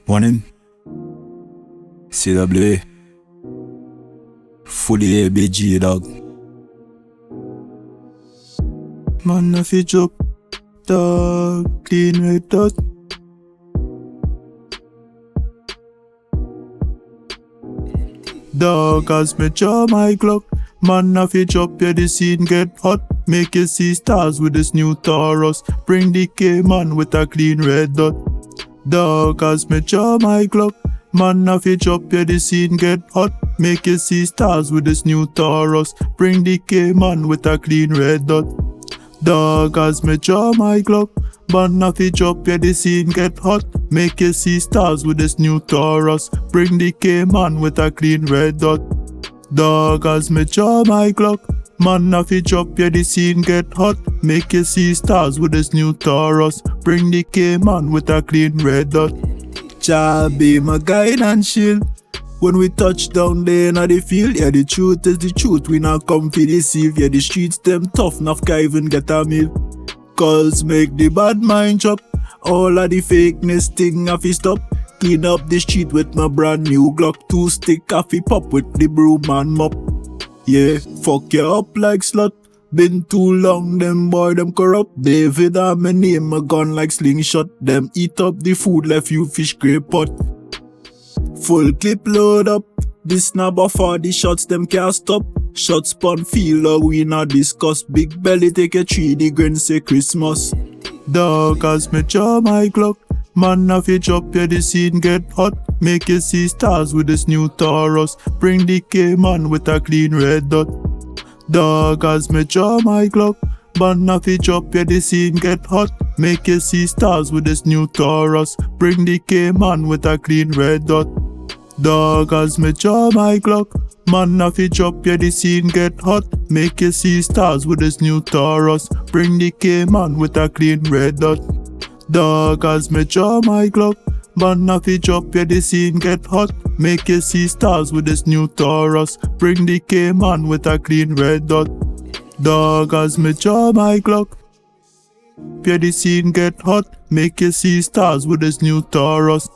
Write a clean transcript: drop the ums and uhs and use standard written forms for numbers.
Morning. CWA. Fully ABG, dog. Man, if you drop, dog, clean red dot. Dog, as me draw my GLOCK. Man, if you drop, yeah, the scene get hot. Make you see stars with this new Taurus. Bring the K-man with a clean red dot. Dog, as me draw my GLOCK. Man, if you drop, yeah, the scene get hot. Make you see stars with this new Taurus. Bring the K-man with a clean red dot. Dog, as me draw my GLOCK. Man, if you drop, yeah, the scene get hot. Make you see stars with this new Taurus. Bring the K-man with a clean red dot. Dog, as me draw my GLOCK. Man, if you drop, yeah, the scene get hot. Make you see stars with this new Taurus. Bring the K-man with a clean red dot. Jah be my guide and shield. When we touch down there in the field, yeah, the truth is the truth. We not come to deceive, yeah, the streets them tough, enough can even get a meal. Cause make the bad mind drop. All of the fakeness thing have to stop. Clean up the street with my brand new GLOCK 2 stick coffee pop with the broom and mop. Yeah, fuck you up like slut. Been too long, them boy them corrupt. David and my name, a gun like slingshot. Them eat up the food, left you fish scrape pot. Full clip load up. This number for the shots, them can't stop. Shot spawn feel or we not discuss. Big belly take a 3D grin say Christmas. Dog, as me draw my GLOCK. Man, if you drop, yeah, the scene get hot. Make you see stars with this new Taurus. Bring the K-man with a clean red dot. Dog, as me draw my GLOCK. Man, if you drop, yeah, the scene get hot. Make you see stars with this new Taurus. Bring the K-man with a clean red dot. Dog, as me draw my GLOCK. Man, if you drop, yeah, the scene get hot. Make you see stars with this new Taurus. Bring the K-man with a clean red dot. Dog, as me draw my GLOCK. Man, if you drop, yeah, the scene get hot. Make you see stars with this new Taurus. Bring the K-man with a clean red dot. Dog, as me draw my GLOCK. Yeah, the scene get hot. Make you see stars with this new Taurus.